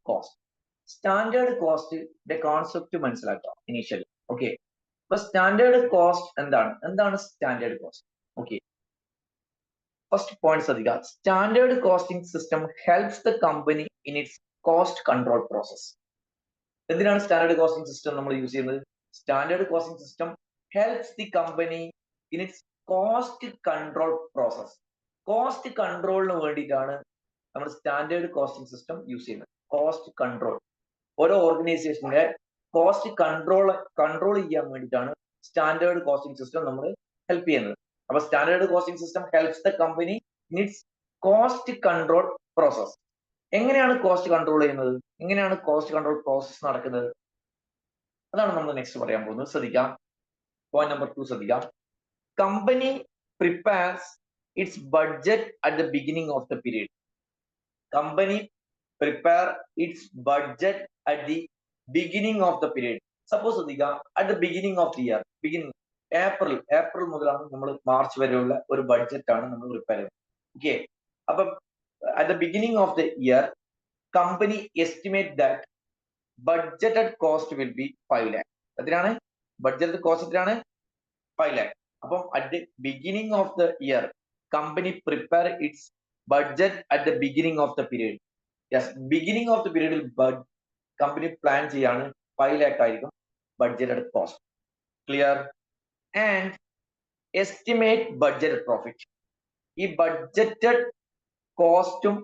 Cost. Standard കോസ്റ്റിന്റെ concept മനസ്സിലാക്കാം initially. Okay, അപ്പൊ സ്റ്റാൻഡേർഡ് കോസ്റ്റ് എന്താണ് standard cost? Okay, first point ശ്രദ്ധിക്കുക. Standard costing system helps the company in its cost control process. എന്തിനാണ് standard costing system നമ്മൾ use ചെയ്യുന്നത്? Standard costing system helps the company in its cost control process. Cost കൺട്രോളിന് വേണ്ടിയിട്ടാണ് നമ്മൾ standard costing system use ചെയ്യുന്നത്. Cost control, ഓരോ ഓർഗനൈസേഷന്റെ cost control ചെയ്യാൻ വേണ്ടിയിട്ടാണ് സ്റ്റാൻഡേർഡ് കോസ്റ്റിംഗ് സിസ്റ്റം നമ്മൾ ഹെൽപ്പ് ചെയ്യുന്നത്. അപ്പൊ standard costing system helps the company in its cost control process. എങ്ങനെയാണ് കോസ്റ്റ് കൺട്രോൾ ചെയ്യുന്നത്? എങ്ങനെയാണ് കോസ്റ്റ് കൺട്രോൾ പ്രോസസ് നടക്കുന്നത്? അതാണ് നമ്മൾ നെക്സ്റ്റ് പറയാൻ പോകുന്നത്. ശ്രദ്ധിക്കാം. പോയിന്റ് നമ്പർ 2 ശ്രദ്ധിക്കാം. Company prepares it's budget at the beginning of the period. Company prepare its budget at the beginning of the period. Suppose ശ്രദ്ധിക്കുക, at the beginning of the year, April മുതലാണ് നമ്മൾ March വരെയുള്ള ഒരു budget ആണ് നമ്മൾ prepare ചെയ്യുന്നത്. Okay, അപ്പം at the beginning of the year, company estimate that budgeted cost will be 5 lakh. എത്രയാണ് ബഡ്ജറ്റ് കോസ്റ്റ്? എത്രയാണ്? 5 lakh. അപ്പം at the beginning of the year, company prepare its budget at the beginning of the period. Yes, beginning of the പീരീഡിൽ company plan ചെയ്യാണ് 5 lakh ആയിരിക്കും budgeted cost. Clear? And estimate budgeted profit. ഈ budgeted കോസ്റ്റും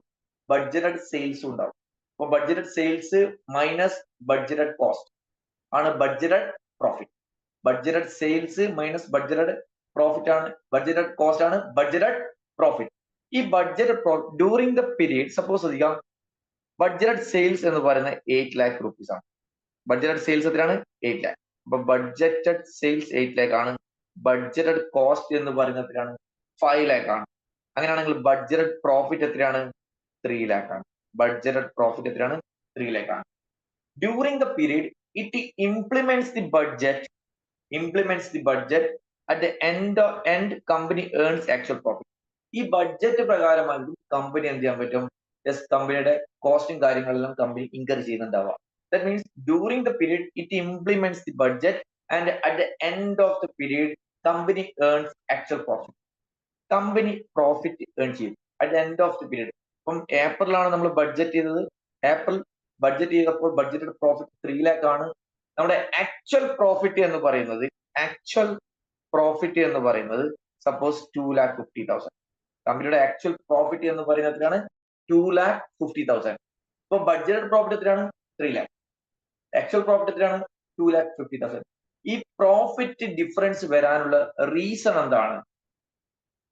budgeted സെയിൽസും ഉണ്ടാവും. അപ്പൊ budgeted sales minus budgeted cost ആണ് budgeted profit. Budgeted sales minus budgeted profit ആണ് ബഡ്ജറ്റഡ് കോസ്റ്റ് ആണ് ബഡ്ജറ്റഡ് പ്രോഫിറ്റ്. ഈ budgeted during the period, suppose ശ്രദ്ധിക്കാം, ബഡ്ജറ്റഡ് സെയിൽസ് എന്ന് പറയുന്നത് 8 lakh rupees ആണ്. ബഡ്ജറ്റഡ് സെയിൽസ് എത്രയാണ്? 8 lakh. അപ്പൊ ബഡ്ജറ്റഡ് സെയിൽസ് 8 lakh ആണ്. ബഡ്ജറ്റഡ് കോസ്റ്റ് എന്ന് പറയുന്നത് എത്രയാണ്? 5 lakh ആണ്. അങ്ങനെയാണെങ്കിൽ ബഡ്ജറ്റഡ് പ്രോഫിറ്റ് എത്രയാണ്? 3 lakh ആണ്. ബഡ്ജറ്റഡ് പ്രോഫിറ്റ് എത്രയാണ്? 3 lakh ആണ്. During the period it implements the budget at the end company earns actual profit. ഈ ബഡ്ജറ്റ് പ്രകാരമായിരിക്കും കമ്പനി എന്ത് ചെയ്യാൻ പറ്റും? കമ്പനിയുടെ കോസ്റ്റും കാര്യങ്ങളെല്ലാം കമ്പനി ഇൻകർ ചെയ്യുന്നുണ്ടാവുക. That means during the period it implements the budget and at the end of the period company earns actual profit. Company profit earn ചെയ്യും at the end of the period. അപ്പം ഏപ്രിലാണ് നമ്മൾ budget ചെയ്തത്. April budget ചെയ്തപ്പോൾ budgeted profit 3 lakh ആണ്. നമ്മുടെ actual profit എന്ന് പറയുന്നത് സപ്പോസ് 2,50,000. കമ്പനിയുടെ ആക്ച്വൽ പ്രോഫിറ്റ് എന്ന് പറയുന്നത് എത്രയാണ്? 2,50,000. ഇപ്പൊ ബഡ്ജറ്റഡ് പ്രോഫിറ്റ് എത്രയാണ്? 3 lakh. ആക്ച്വൽ പ്രോഫിറ്റ് എത്രയാണ്? 2,50,000. ഈ പ്രോഫിറ്റ് ഡിഫറൻസ് വരാനുള്ള റീസൺ എന്താണ്?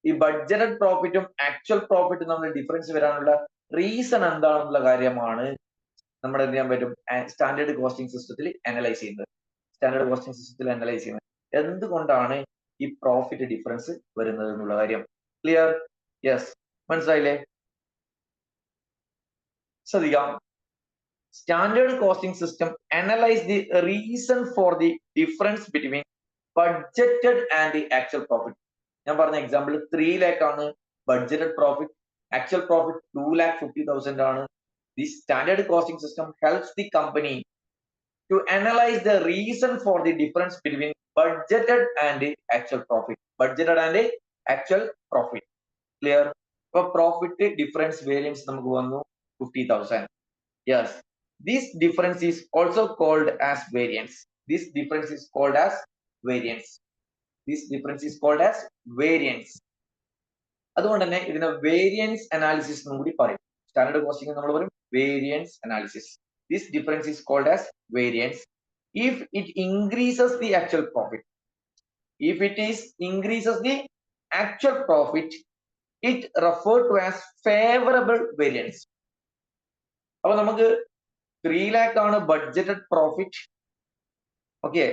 ഈ ബഡ്ജറ്റഡ് പ്രോഫിറ്റും ആക്ച്വൽ പ്രോഫിറ്റും തമ്മിൽ ഡിഫറൻസ് വരാനുള്ള റീസൺ എന്താണെന്നുള്ള കാര്യമാണ് നമ്മൾ എന്ത് ചെയ്യാൻ പറ്റും? സ്റ്റാൻഡേർഡ് കോസ്റ്റിംഗ് സിസ്റ്റത്തിൽ അനലൈസ് ചെയ്യുന്നത്. എന്തുകൊണ്ടാണ് ഈ പ്രോഫിറ്റ് ഡിഫറൻസ് വരുന്നത് എന്നുള്ള കാര്യം. ക്ലിയർ? യെസ്, മനസ്സിലായില്ലേ? ശ്രദ്ധിക്കാം. Standard costing system analyse the reason for the difference between budgeted and the actual profit. ഞാൻ പറഞ്ഞ എക്സാമ്പിൾ 3 lakh ആണ് ബഡ്ജറ്റഡ് പ്രോഫിറ്റ്, ആക്ച്വൽ പ്രോഫിറ്റ് 2,50,000 ആണ്. The standard costing system helps the company to analyse the reason for the difference between budgeted and actual profit. Clear? ഇപ്പൊ profit difference variance നമുക്ക് വന്നു 50,000. Yes, this difference is also called as variance. അതുകൊണ്ട് തന്നെ ഇതിനെ variance analysis എന്നും കൂടി പറയും. Standard costing നമ്മൾ പറയും variance analysis. This difference is called as variance. If it increases the actual profit, it referred to as favorable variance. അപ്പൊ നമുക്ക് 3 lakh ആണ് budgeted profit. Okay,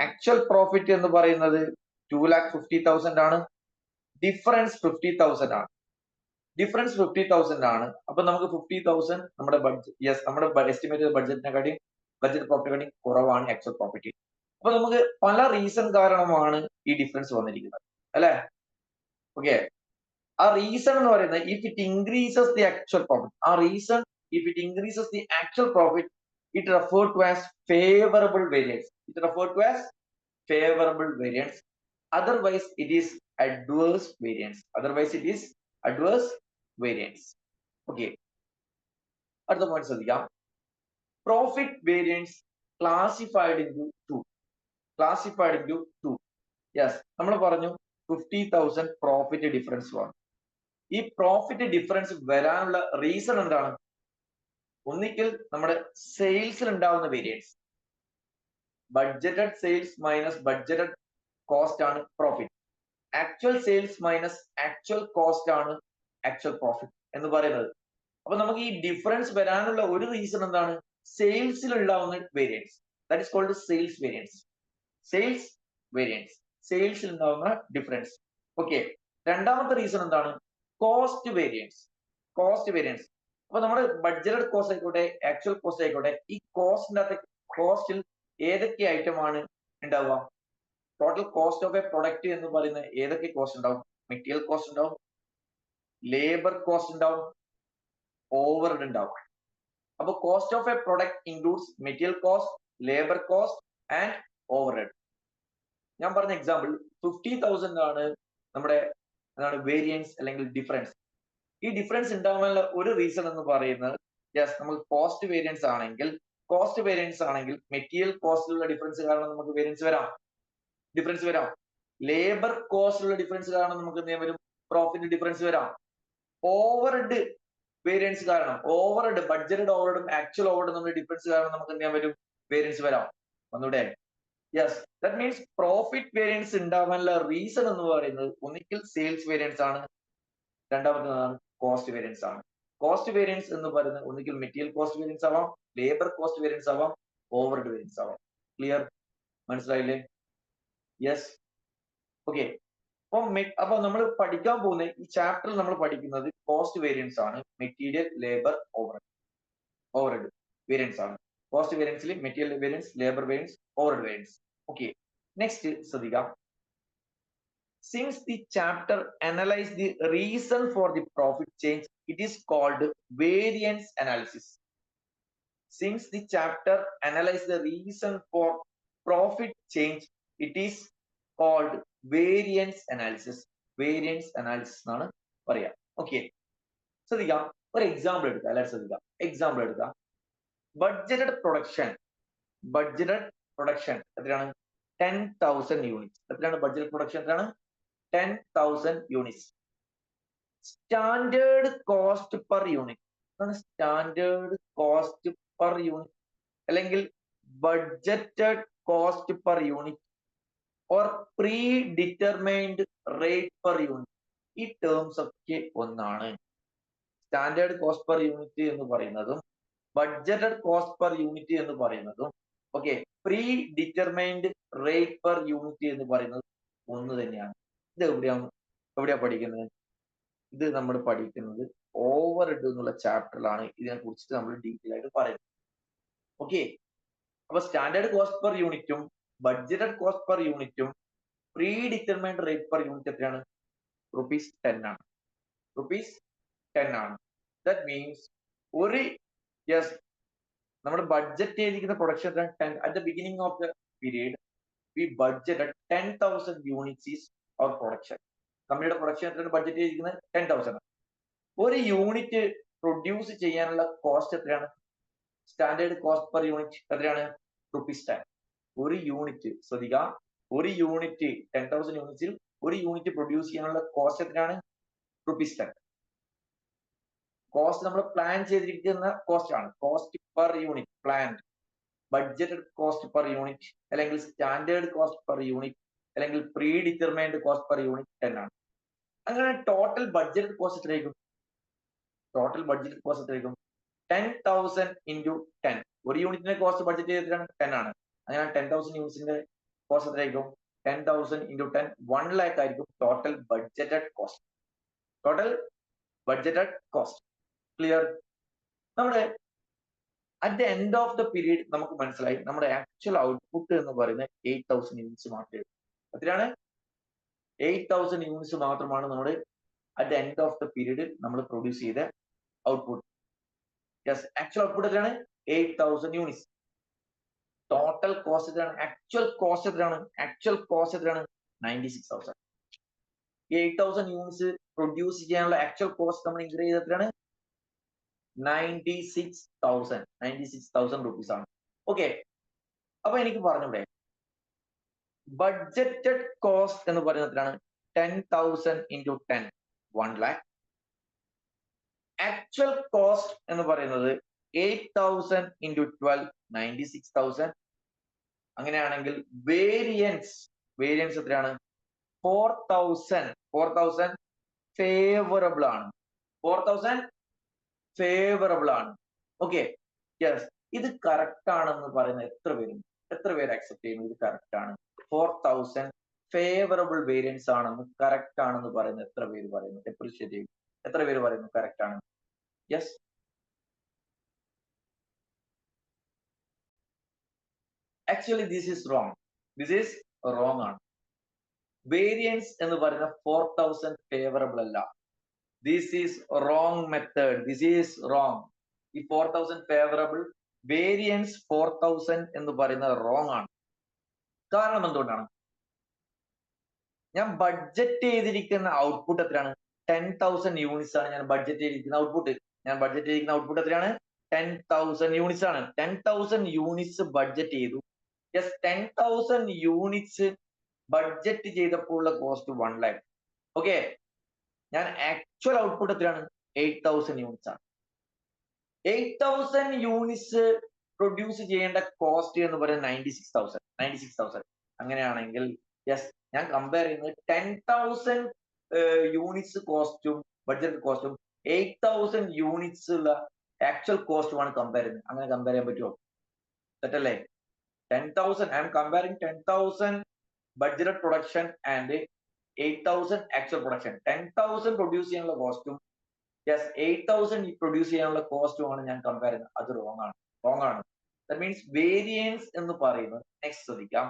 actual profit എന്ന് പറയുന്നത് 2,50,000 ആണ്. ഡിഫറൻസ് 50,000 ആണ്. അപ്പൊ നമുക്ക് 50,000 നമ്മുടെ എസ്റ്റിമേറ്റഡ് ബഡ്ജറ്റ് പ്രോഫിറ്റിനെക്കാട്ടി കുറവാണ് ആക്ച്വൽ പ്രോഫിറ്റ്. അപ്പൊ നമുക്ക് പല റീസൺ കാരണമാണ് ഈ ഡിഫറൻസ് വന്നിരിക്കുന്നത്, അല്ലെ? ഓക്കെ, ആ റീസൺ എന്ന് പറയുന്നത് if it increases the actual profit, ആ reason if it increases the actual profit, it referred to as favorable variance. It referred to as favorable variance. Otherwise, it is adverse variance. Otherwise, it is adverse variance. Okay. അടുത്ത point ശ്രദ്ധിക്കാം. Profit variance classified into two. Classified into two. Yes, നമ്മൾ പറഞ്ഞു 50,000 profit difference വന്നു. ഈ profit difference വരാനുള്ള reason എന്താണ്? ഒന്നിക്കൽ നമ്മുടെ സെയിൽസിൽ ഉണ്ടാവുന്ന variance. Budgeted sales minus budgeted cost ആണ് profit. Actual sales minus actual cost ആണ് ആക്ച്വൽ പ്രോഫിറ്റ് എന്ന് പറയുന്നത്. അപ്പൊ നമുക്ക് ഈ ഡിഫറൻസ് വരാനുള്ള ഒരു റീസൺ എന്താണ്? സെയിൽസിൽ ഉണ്ടാവുന്ന variance. That is called sales variance. Sales variance, സെയിൽസിൽ ഉണ്ടാവുന്ന ഡിഫറൻസ്. ഓക്കെ. രണ്ടാമത്തെ റീസൺ എന്താണ്? Cost variance. Cost variance. അപ്പൊ നമ്മുടെ ബഡ്ജറ്റഡ് കോസ്റ്റ് ആയിക്കോട്ടെ ആക്ച്വൽ കോസ്റ്റ് ആയിക്കോട്ടെ, ഈ കോസ്റ്റിന്റെ അകത്ത് കോസ്റ്റിൽ ഏതൊക്കെ ഐറ്റം ആണ് ഉണ്ടാവുക? Total cost of a product എന്ന് പറയുന്ന ഏതൊക്കെ കോസ്റ്റ് ഉണ്ടാവും? മെറ്റീരിയൽ കോസ്റ്റ് ഉണ്ടാവും, ലേബർ കോസ്റ്റ് ഉണ്ടാവും, ഓവർഹെഡ് ഉണ്ടാവും. അപ്പൊ cost of a product includes material cost, labour cost and overhead. ഞാൻ പറഞ്ഞ എക്സാമ്പിൾ 50,000 ആണ് നമ്മുടെ വേരിയൻസ് അല്ലെങ്കിൽ ഡിഫറൻസ്. ഈ ഡിഫറൻസ് ഉണ്ടാവാനുള്ള ഒരു റീസൺ എന്ന് പറയുന്നത് യെസ്, നമുക്ക് കോസ്റ്റ് വേരിയൻസ് ആണെങ്കിൽ മെറ്റീരിയൽ കോസ്റ്റിലുള്ള ഡിഫറൻസ് കാരണം നമുക്ക് ഡിഫറൻസ് വരാം. ലേബർ കോസ്റ്റിലുള്ള ഡിഫറൻസ് കാരണം നമുക്ക് എന്ത് ചെയ്യാൻ വരും? പ്രോഫിറ്റ് ഡിഫറൻസ് വരാം. ഓവർഹെഡ് വേരിയൻസ് കാരണം, ഓവർഹെഡ് ബഡ്ജറ്റഡ് ഓവർഹെഡും ആക്ച്വൽ ഓവർഹെഡും നമ്മുടെ ഡിഫറൻസ് കാരണം നമുക്ക് എന്ത് ചെയ്യാൻ വരും? വേരിയൻസ് വരാം. ഒന്നൂടെ yes, that means profit variance ഉണ്ടാവാനുള്ള റീസൺ എന്ന് പറയുന്നത് ഒന്നിക്കൽ സെയിൽസ് വേരിയൻസ് ആണ്, രണ്ടാമത്തേതാണ് കോസ്റ്റ് വേരിയൻസ് ആണ്. കോസ്റ്റ് വേരിയൻസ് എന്ന് പറയുന്നത് ഒന്നിക്കൽ മെറ്റീരിയൽ കോസ്റ്റ് വേരിയൻസ് ആവാം, ലേബർ കോസ്റ്റ് വേരിയൻസ് ആവാം, ഓവർഹെഡ് വേരിയൻസ് ആവാം. ക്ലിയർ? മനസ്സിലായില്ലേ? യെസ്. ഓക്കെ. അപ്പൊ നമ്മൾ പഠിക്കാൻ പോകുന്ന ഈ ചാപ്റ്ററിൽ നമ്മൾ പഠിക്കുന്നത് കോസ്റ്റ് വേരിയൻസ് ആണ്. മെറ്റീരിയൽ, ലേബർ, ഓവർഹെഡ് വേരിയൻസ് ആണ്. കോസ്റ്റ് വേരിയൻസിൽ material variance, labour variance, overhead variance. Okay. Next ശ്രദ്ധിക്കാം. Since the chapter analyze the reason for the profit change, it is called variance analysis. Since the chapter analyze the reason for profit change, it is called variance analysis. Variance analysis എന്നാണ് പറയാ. Okay. ശ്രദ്ധിക്കാം. ഒരു example എടുക്കാം. എല്ലാവരും ശ്രദ്ധിക്കാം. Example എടുക്കാം. Budgeted production എത്രയാണ്? 10,000 units. എത്രയാണ് ബഡ്ജറ്റ് പ്രൊഡക്ഷൻ? എത്രയാണ്? 10,000 units. Standard cost per unit. Standard cost per unit അല്ലെങ്കിൽ budgeted cost per unit or predetermined rate per unit. ഈ ടേംസ് ഒക്കെ ഒന്നാണ്. സ്റ്റാൻഡേർഡ് കോസ്റ്റ് പെർ യൂണിറ്റ് എന്ന് പറയുന്നതും ബഡ്ജറ്റഡ് കോസ്റ്റ് പെർ യൂണിറ്റ് എന്ന് പറയുന്നതും okay, pre determined rate per unit എന്ന് പറയുന്നത് ഒന്ന് തന്നെയാണ്. ഇത് എവിടെയാ പഠിക്കുന്നത്? ഇത് നമ്മൾ പഠിക്കുന്നത് ഓവർഹെഡ് എന്നുള്ള ചാപ്റ്ററിലാണ് ഇതിനെ കുറിച്ചിട്ട് നമ്മൾ ഡീറ്റെയിൽ ആയിട്ട് പറയുന്നത്. ഓക്കെ. അപ്പൊ സ്റ്റാൻഡേർഡ് കോസ്റ്റ് പെർ യൂണിറ്റും ബഡ്ജറ്റഡ് കോസ്റ്റ് പെർ യൂണിറ്റും predetermined rate per unit എത്രയാണ്? ₹10 ആണ്. ₹10 ആണ്. ദാറ്റ് മീൻസ് ഒരു യെസ്, നമ്മുടെ ബഡ്ജറ്റ് ചെയ്തിരിക്കുന്ന production at the beginning of the period we budgeted 10,000 units is our production. കമ്പനിയുടെ പ്രൊഡക്ഷൻ എത്രയാണ് ബഡ്ജറ്റ് ചെയ്തിരിക്കുന്നത്? 10,000. ഒരു യൂണിറ്റ് പ്രൊഡ്യൂസ് ചെയ്യാനുള്ള കോസ്റ്റ് എത്രയാണ്? സ്റ്റാൻഡേർഡ് കോസ്റ്റ് പെർ യൂണിറ്റ് എത്രയാണ്? ₹10. ഒരു യൂണിറ്റ് ശ്രദ്ധിക്കുക, ഒരു യൂണിറ്റ് 10,000 യൂണിറ്റ്സിൽ ഒരു യൂണിറ്റ് പ്രൊഡ്യൂസ് ചെയ്യാനുള്ള കോസ്റ്റ് എത്രയാണ്? ₹10. കോസ്റ്റ് നമ്മൾ പ്ലാൻ ചെയ്തിരിക്കുന്ന കോസ്റ്റ് ആണ്. Cost per unit planned. Budgeted cost per unit അല്ലെങ്കിൽ സ്റ്റാൻഡേർഡ് കോസ്റ്റ് പെർ യൂണിറ്റ് അല്ലെങ്കിൽ pre determined cost per unit 10 ആണ്. അങ്ങനെ ടോട്ടൽ ബഡ്ജറ്റ് കോസ്റ്റ് എത്രയായിരിക്കും? 10,000 into 10. ഒരു യൂണിറ്റിന്റെ കോസ്റ്റ് ബഡ്ജറ്റ് ചെയ്തിട്ടാണ് 10 ആണ്. അങ്ങനെ 10,000 യൂണിറ്റ്സിന്റെ കോസ്റ്റ് എത്രയായിരിക്കും? 10,000 into 10 1 lakh ആയിരിക്കും ടോട്ടൽ ബഡ്ജറ്റഡ് കോസ്റ്റ്. ക്ലിയർ? നമ്മുടെ at the end of the period നമുക്ക് മനസ്സിലായി നമ്മുടെ ആക്ച്വൽ ഔട്ട്പുട്ട് എന്ന് പറയുന്നത് 8,000 യൂണിറ്റ്സ് മാത്രമേ. എത്രയാണ്? 8,000 യൂണിറ്റ്സ് മാത്രമാണ് നമ്മുടെ at the end of the period നമ്മൾ പ്രൊഡ്യൂസ് ചെയ്ത ഔട്ട്പുട്ട്. യെസ്, ആക്ച്വൽ ഔട്ട്പുട്ട് എത്രയാണ്? 8000 യൂണിറ്റ്സ്. ടോട്ടൽ കോസ്റ്റ് എത്രയാണ്? ആക്ച്വൽ കോസ്റ്റ് എത്രയാണ്? ആക്ച്വൽ കോസ്റ്റ് എത്രയാണ്? 96,000. 8000 യൂണിറ്റ്സ് പ്രൊഡ്യൂസ് ചെയ്യാനുള്ള ആക്ച്വൽ കോസ്റ്റ് നമ്മൾ ഇൻക്രീസ് ചെയ്ത് എത്രയാണ്? 96,000 റുപ്പീസ് ആണ്. ഓക്കെ, അപ്പൊ എനിക്ക് പറഞ്ഞൂടെ ബഡ്ജറ്റഡ് കോസ്റ്റ് എന്ന് പറയുന്നത് എത്രയാണ്? 10,000 into 10, 1 lakh. ആക്ച്വൽ കോസ്റ്റ് എന്ന് പറയുന്നത് 8,000 into 12, 96,000. അങ്ങനെയാണെങ്കിൽ വേരിയൻസ് എത്രയാണ്? 4,000 ഫേവറബിൾ ആണ്. 4,000 ഫേവറബിൾ ആണ്. Okay, yes. ഇത് കറക്റ്റ് ആണെന്ന് പറയുന്ന എത്ര പേര് അക്സെപ്റ്റ് ചെയ്യുന്നു? ഇത് കറക്റ്റ് ആണ്. 4,000 ഫേവറബിൾ വേരിയൻസ് ആണെന്ന് കറക്റ്റ് ആണെന്ന് പറയുന്ന എത്ര പേര് പറയുന്നു? അപ്രീഷിയേറ്റ് ചെയ്യും. എത്ര പേര് പറയുന്നു കറക്റ്റ് ആണ്? Yes. Actually this is wrong ആണ്. വേരിയൻസ് എന്ന് പറയുന്ന 4,000 ഫേവറബിൾ അല്ല. This is wrong method. This is wrong. ഈ 4,000 ഫേവറബിൾ, വേരിയൻസ് 4,000 എന്ന് പറയുന്നത് റോങ് ആണ്. കാരണം എന്തുകൊണ്ടാണ്? ഞാൻ ബഡ്ജറ്റ് ചെയ്തിരിക്കുന്ന ഔട്ട്പുട്ട് എത്രയാണ്? 10,000 യൂണിറ്റ്സ് ആണ് ഞാൻ ബഡ്ജറ്റ് ചെയ്തിരിക്കുന്ന ഔട്ട്പുട്ട്. എത്രയാണ്? 10,000 യൂണിറ്റ്സ് ആണ്. 10,000 യൂണിറ്റ്സ് ബഡ്ജറ്റ് ചെയ്തു. യെസ്, 10,000 യൂണിറ്റ്സ് ബഡ്ജറ്റ് ചെയ്തപ്പോൾ ഉള്ള കോസ്റ്റ് 1 lakh. ഓക്കെ, ഞാൻ ആക്ച്വൽ ഔട്ട്പുട്ട് എത്രയാണ്? 8,000 യൂണിറ്റ്സ് ആണ്. 8,000 യൂണിറ്റ്സ് പ്രൊഡ്യൂസ് ചെയ്യേണ്ട കോസ്റ്റ് എന്ന് പറയുന്നത് 96,000. അങ്ങനെയാണെങ്കിൽ യെസ്, ഞാൻ കമ്പയർ ചെയ്യുന്നത് 10,000 യൂണിറ്റ്സ് കോസ്റ്റും ബഡ്ജറ്റ് കോസ്റ്റും 8,000 യൂണിറ്റ്സ് ഉള്ള ആക്ച്വൽ കോസ്റ്റുമാണ് കമ്പയർ ചെയ്യുന്നത്. അങ്ങനെ കമ്പയർ ചെയ്യാൻ പറ്റുമോ? തെറ്റല്ലേ? 10,000, I M comparing 10,000 budget production and 8,000 actual production. 10,000 produce ചെയ്യാനുള്ള കോസ്റ്റും യെസ് 8,000 പ്രൊഡ്യൂസ് ചെയ്യാനുള്ള കോസ്റ്റുമാണ് ഞാൻ കമ്പയർ ചെയ്യുന്നത്. അത് റോങ് ആണ്. ദാറ്റ് മീൻസ് വേരിയൻസ് എന്ന് പറയുന്നത്, നെക്സ്റ്റ് ശ്രദ്ധിക്കാം.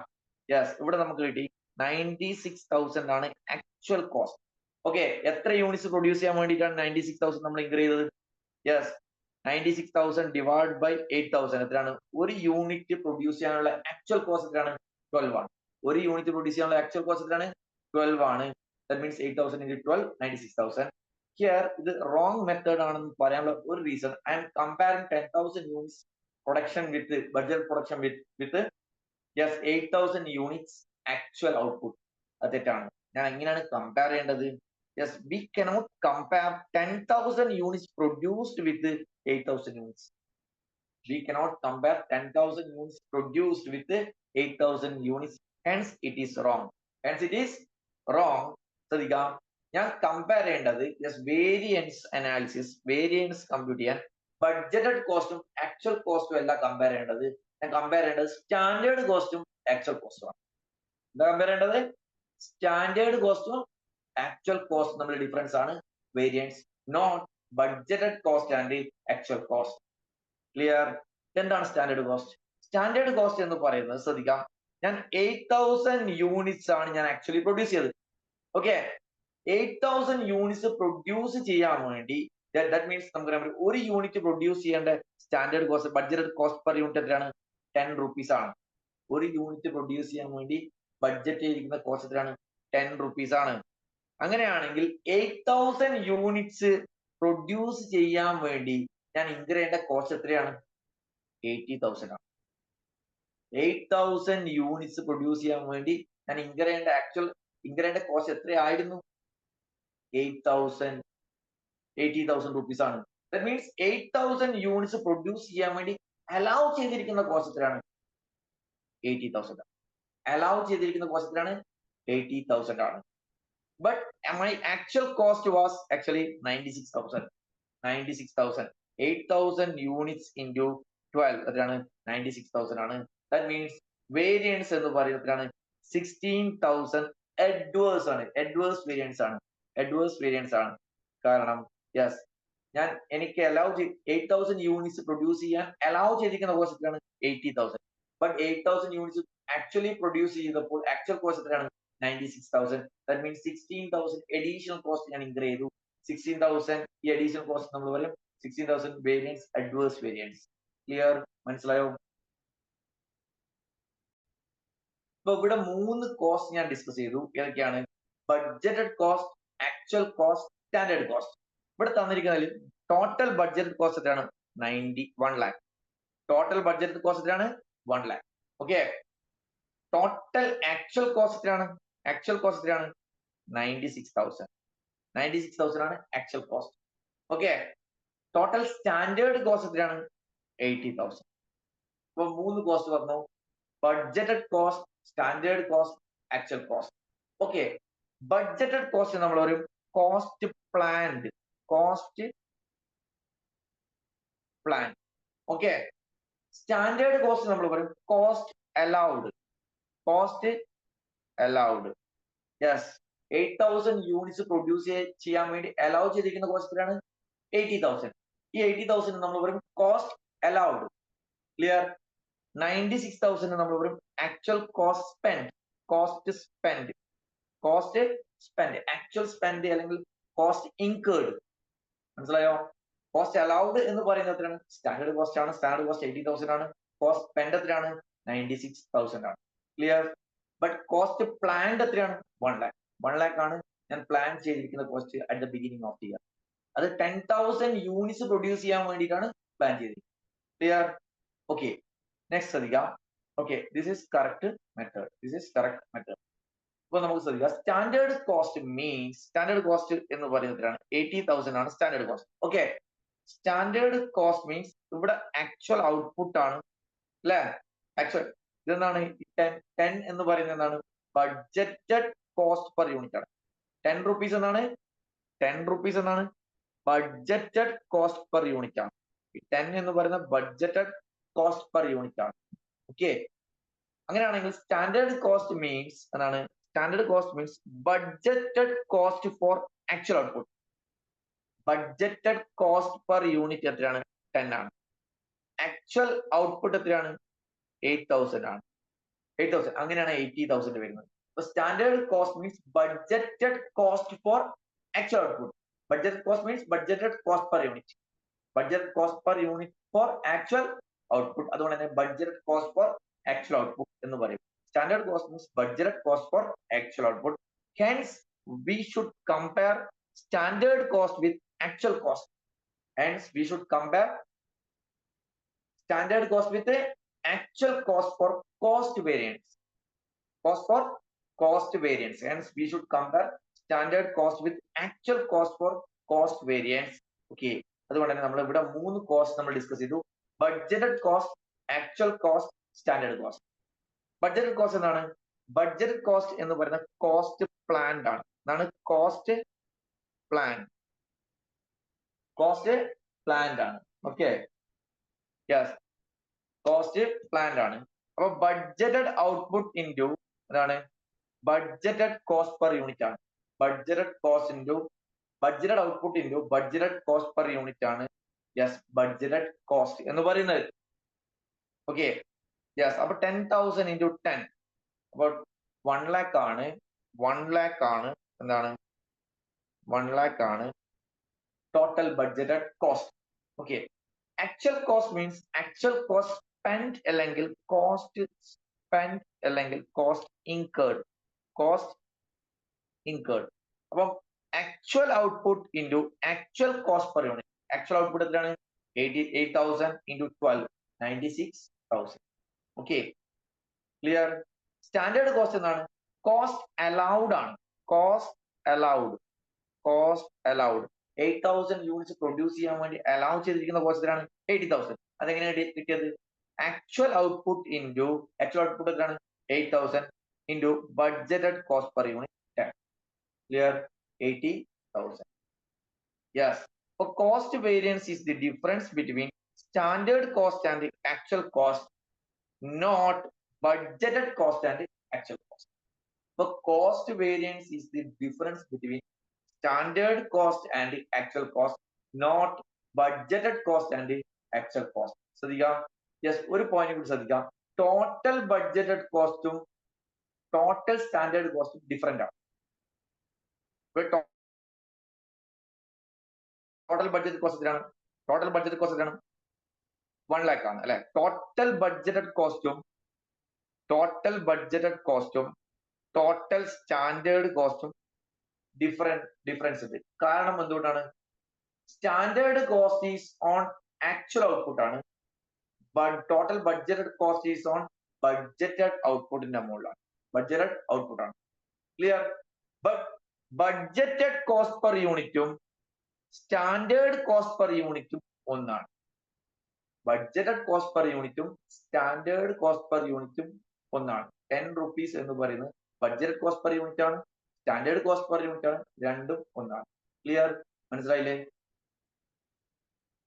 യെസ്, ഇവിടെ നമുക്ക് കിട്ടി 96,000 ആണ് ആക്ച്വൽ കോസ്റ്റ്. ഓക്കെ, എത്ര യൂണിറ്റ്സ് പ്രൊഡ്യൂസ് ചെയ്യാൻ വേണ്ടിയിട്ടാണ് 96,000 നമ്മൾ ഇൻക്രീസ് ചെയ്തത്? യെസ്, 96,000 ഡിവൈഡ് ബൈ 8,000 എത്രയാണ്? ഒരു യൂണിറ്റ് പ്രൊഡ്യൂസ് ചെയ്യാനുള്ള ആക്ച്വൽ കോസ്റ്റ് എത്രയാണ്? 12 ആണ്. ഒരു യൂണിറ്റ് പ്രൊഡ്യൂസ് ചെയ്യാനുള്ള ആക്ച്വൽ കോസ്റ്റ് എത്രയാണ്? 12 ആണ്. That means 8,000 into 12, 96,000. ഹിയർ ഇത് റോങ് മെത്തേഡ് ആണെന്ന് പറയാനുള്ള ഒരു reason, I M comparing 10,000 units production with budget production with yes 8,000 units actual output. അത് തെറ്റാണ്. ഞാൻ എങ്ങനെയാണ് കമ്പയർ ചെയ്യേണ്ടത്? Yes, we cannot compare 10,000 units produced with 8,000 units. We cannot compare 10,000 units produced with 8,000 units. Hence, it is wrong. ശ്രദ്ധിക്കാം, ഞാൻ compare ചെയ്യേണ്ടത് variance analysis, variance compute ചെയ്യാൻ budgeted കോസ്റ്റും ആക്ച്വൽ കോസ്റ്റും അല്ല കമ്പയർ ചെയ്യേണ്ടത്. ഞാൻ കമ്പയർ ചെയ്യേണ്ടത് സ്റ്റാൻഡേർഡ് കോസ്റ്റും ആക്ച്വൽ കോസ്റ്റുമാണ്. എന്താ കമ്പയർ ചെയ്യേണ്ടത്? സ്റ്റാൻഡേർഡ് കോസ്റ്റും ആക്ച്വൽ കോസ്റ്റ് തമ്മിൽ ഡിഫറൻസ് ആണ് variance, not budgeted cost and actual cost. Clear? എന്താണ് സ്റ്റാൻഡേർഡ് കോസ്റ്റ്? സ്റ്റാൻഡേർഡ് കോസ്റ്റ് എന്ന് പറയുന്നത് ശ്രദ്ധിക്കാം, ഞാൻ 8,000 യൂണിറ്റ്സ് ആണ് ഞാൻ ആക്ച്വലി പ്രൊഡ്യൂസ് ചെയ്തത്. ഓക്കെ, 8,000 യൂണിറ്റ്സ് പ്രൊഡ്യൂസ് ചെയ്യാൻ വേണ്ടി ദാറ്റ് മീൻസ് നമുക്ക് ഒരു യൂണിറ്റ് പ്രൊഡ്യൂസ് ചെയ്യേണ്ട standard cost, budgeted cost per unit എത്രയാണ്? 10 റുപ്പീസ് ആണ്. ഒരു യൂണിറ്റ് പ്രൊഡ്യൂസ് ചെയ്യാൻ വേണ്ടി ബഡ്ജറ്റ് ചെയ്തിരിക്കുന്ന കോസ്റ്റ് എത്രയാണ്? 10 റുപ്പീസ് ആണ്. അങ്ങനെയാണെങ്കിൽ 8,000 യൂണിറ്റ്സ് പ്രൊഡ്യൂസ് ചെയ്യാൻ വേണ്ടി ഞാൻ ഇൻകർ ചെയ്യേണ്ട കോസ്റ്റ് എത്രയാണ്? 80,000 ആണ്. 8,000 യൂണിറ്റ്സ് പ്രൊഡ്യൂസ് ചെയ്യാൻ വേണ്ടി ഞാൻ ഇൻകർ ചെയ്യേണ്ട കോസ്റ്റ് എത്രയായിരുന്നു? 80,000 റുപ്പീസ് ആണ്. ദാറ്റ് മീൻസ് 8,000 യൂണിറ്റ്സ് പ്രൊഡ്യൂസ് ചെയ്യാൻ വേണ്ടി അലൗ ചെയ്തിരിക്കുന്ന കോസ്റ്റ് എത്രയാണ്? 80,000 ആണ്. അലൗ ചെയ്തിരിക്കുന്ന കോസ്റ്റ് എത്രയാണ്? 80,000 ആണ്. But my actual cost was actually 96,000. 8,000 units into 12 എത്രയാണ്? 96,000 ആണ്. That means വേരിയൻസ് എന്ന് പറയുന്നത് 16,000 adverse ആണ്. adverse variance ആണ്. കാരണം യെസ്, എനിക്ക് 8,000 യൂണിറ്റ്സ് പ്രൊഡ്യൂസ് ചെയ്യാൻ അലൗ ചെയ്തിരിക്കുന്ന കോസ്റ്റ് എത്രയാണ്? 80,000. ബട്ട് 8,000 യൂണിറ്റ്സ് ആക്ച്വലി പ്രൊഡ്യൂസ് ചെയ്തപ്പോൾ ആക്ച്വൽ കോസ്റ്റ് എത്രയാണ്? 96,000. That means 16,000 additional cost ഞാൻ ഇൻകർ ചെയ്തു. 16,000 ഈ അഡീഷണൽ കോസ്റ്റ് നമ്മൾ പറയും 16,000 വേരിയൻസ് അഡ്വേഴ്സ് വേരിയൻസ്. ക്ലിയർ? മനസ്സിലായോ? ഇപ്പൊ ഇവിടെ 3 കോസ്റ്റ് ഞാൻ ഡിസ്കസ് ചെയ്തു. ഏതൊക്കെയാണ്? Budgeted cost, actual cost, standard cost. ഇവിടെ തന്നിരിക്കുന്നതിൽ ടോട്ടൽ ബഡ്ജറ്റ് കോസ്റ്റ് എത്രയാണ്? 91 lakh. ടോട്ടൽ ബഡ്ജറ്റ് കോസ്റ്റ് എത്രയാണ്? 1 lakh. Okay. Total actual cost എത്രയാണ്? ആക്ച്വൽ കോസ്റ്റ് എത്രയാണ്? 96,000. 96,000 ആണ് actual cost. Okay. Total standard cost എത്രയാണ്? 80,000. അപ്പൊ 3 കോസ്റ്റ് പറഞ്ഞു. Budgeted cost, standard cost, actual cost. Okay. Budgeted cost നമ്മൾ പറയും cost planned. Cost plan. Okay. Standard cost നമ്മൾ പറയും cost allowed. Cost allowed. Yes. 8,000 units produce ചെയ്യാൻ വേണ്ടി അലൗ ചെയ്തിരിക്കുന്ന കോസ്റ്റ് എത്രയാണ്? 80,000. ഈ 80,000 നമ്മൾ പറയും കോസ്റ്റ് അലൗഡ്. ക്ലിയർ? 96,000 നമ്മൾ പറയും actual cost spend. Cost spend. Cost spend. Actual spend അല്ലെങ്കിൽ കോസ്റ്റ് ഇൻകേർഡ്. മനസ്സിലായോ? കോസ്റ്റ് അലൗഡ് എന്ന് പറയുന്നത് എത്രയാണ്? സ്റ്റാൻഡേർഡ് കോസ്റ്റ് ആണ്. സ്റ്റാൻഡേർഡ് കോസ്റ്റ് 80,000 ആണ്. കോസ്റ്റ് സ്പെൻഡ് എത്രയാണ്? 96,000 ആണ്. ക്ലിയർ? ബട്ട് കോസ്റ്റ് പ്ലാൻഡ് എത്രയാണ്? 1 lakh. 1 lakh ആണ് ഞാൻ പ്ലാൻ ചെയ്തിരിക്കുന്ന cost at the beginning of the year. അത് 10,000 യൂണിറ്റ്സ് പ്രൊഡ്യൂസ് ചെയ്യാൻ വേണ്ടിയിട്ടാണ് പ്ലാൻ ചെയ്തിരിക്കുന്നത്. ക്ലിയർ? ഓക്കെ. നെക്സ്റ്റ് ശ്രദ്ധിക്കാം. Okay, this is correct method. This is correct method. അപ്പൊ നമുക്ക് ശ്രദ്ധിക്കാം. Standard cost means, standard cost എന്ന് പറയുന്നതാണ് 80,000 ആണ് standard cost. Okay. Standard cost means ഇവിടെ ആക്ച്വൽ ഔട്ട്പുട്ട് ആണ് അല്ലെ? ആക്ച്വൽ ഇതെന്താണ്? 10 എന്ന് പറയുന്നത് എന്താണ്? ബഡ്ജറ്റഡ് കോസ്റ്റ് പെർ യൂണിറ്റ് ആണ്. 10 rupees എന്നാണ്. 10 rupees എന്നാണ് ബഡ്ജറ്റഡ് കോസ്റ്റ് പെർ യൂണിറ്റ് ആണ്. 10 എന്ന് പറയുന്ന ബഡ്ജറ്റഡ് കോസ്റ്റ് പെർ യൂണിറ്റ് ആണ്. ഓക്കെ. അങ്ങനെയാണെങ്കിൽ സ്റ്റാൻഡേർഡ് കോസ്റ്റ് മീൻസ് എന്താണ്? Standard cost means budgeted cost for actual output. Budgeted cost per unit എത്രയാണ്? 10 ആണ്. ആക്ച്വൽ ഔട്ട്പുട്ട് എത്രയാണ്? 8,000 ആണ്. 8,000. അങ്ങനെയാണ് 80,000 വരുന്നത്. അപ്പൊ standard cost means budgeted cost for actual output. Budget cost means budgeted cost per unit. Budget cost per unit for actual output. അതുകൊണ്ട് തന്നെ budget cost for actual output എന്ന് പറയും. Standard cost means budget cost for actual output. Hence we should compare standard cost with actual cost. Hence we should compare standard cost with the actual cost for cost variance. Cost for cost variance. Hence we should compare standard cost with actual cost for cost variance. Okay. അതുകൊണ്ട് തന്നെ നമ്മൾ ഇവിടെ 3 cost നമ്മൾ discuss ചെയ്തു. Budgeted cost, actual cost, standard cost. Budgeted cost എന്താണ്? Budgeted cost എന്ന് പറയുന്ന cost planned ആണ്. എന്താണ്? Cost plan. കോസ്റ്റ് പ്ലാൻഡ് ആണ്. ഓക്കെ. യെസ്. കോസ്റ്റ് പ്ലാൻഡ് ആണ്. അപ്പൊ ബഡ്ജറ്റഡ് ഔട്ട്പുട്ട് ഇൻറ്റു എന്താണ്? ബഡ്ജറ്റഡ് കോസ്റ്റ് പെർ യൂണിറ്റ് ആണ്. Budgeted cost into budgeted output into budgeted cost per unit ആണ്. യെസ്, ബഡ്ജറ്റഡ് കോസ്റ്റ് എന്ന് പറയുന്നത്. ഓക്കെ. യെസ്. അപ്പൊ 10,000 ഇൻറ്റു 10 അപ്പൊ 1 lakh ആണ്. 1 lakh ആണ് എന്താണ്? 1 lakh ആണ് total budgeted cost. Okay. Actual cost means actual cost spend അല്ലെങ്കിൽ കോസ്റ്റ് സ്പെൻഡ് അല്ലെങ്കിൽ കോസ്റ്റ് ഇൻകേർഡ്. Cost incurred. അപ്പം actual output into actual cost per unit. Actual output എത്രയാണ്? 88,000 into 12 96,000. Okay. Clear? Standard cost എന്താണ്? Cost allowed ആണ്. Cost allowed. Cost allowed. 8,000 units produce ചെയ്യാൻ വേണ്ടി allow ചെയ്തിരിക്കുന്ന cost എത്രയാണ്? 80,000. അതെങ്ങനെയാണ് കിട്ടിയത്? Actual output into actual output എത്രയാണ്? 8,000 into budgeted cost per unit 10. Clear? 80,000. Yes. So cost variance is the difference between standard cost and the actual cost, not budgeted cost and the actual cost. So cost variance is the difference between standard cost and the actual cost, not budgeted cost and the actual cost. ശ്രദ്ധിക്കാം. Yes, ഒരു point കൂടി ശ്രദ്ധിക്കാം. Total budgeted കോസ്റ്റും total standard കോസ്റ്റും different ആണ്. Total budget cost എത്രയാണ്? Total budget cost എത്രയാണ്? 1 lakh ആണ് അല്ലെ? ടോട്ടൽ ബഡ്ജറ്റഡ് കോസ്റ്റും ടോട്ടൽ സ്റ്റാൻഡേർഡ് കോസ്റ്റും ഡിഫറൻസ് ഉണ്ട്. കാരണം എന്തുകൊണ്ടാണ്? Standard cost is on actual output ആണ്, total budgeted cost is on budgeted ഔട്ട്പുട്ടിന്റെ മുകളിലാണ്. ബഡ്ജറ്റഡ് ഔട്ട്പുട്ട് ആണ്. Clear? But budgeted cost per യൂണിറ്റും സ്റ്റാൻഡേർഡ് കോസ്റ്റ് പെർ യൂണിറ്റും ഒന്നാണ്. ബഡ്ജറ്റഡ് കോസ്റ്റ് പെർ യൂണിറ്റും സ്റ്റാൻഡേർഡ് കോസ്റ്റ് പെർ യൂണിറ്റും ഒന്നാണ്. 10 rupees എന്ന് പറയുന്നത് ബഡ്ജറ്റ് കോസ്റ്റ് പെർ യൂണിറ്റ് ആണ്, സ്റ്റാൻഡേർഡ് കോസ്റ്റ് പെർ യൂണിറ്റ് ആണ്, രണ്ടും ഒന്നാണ്. ക്ലിയർ? മനസ്സിലായില്ലേ?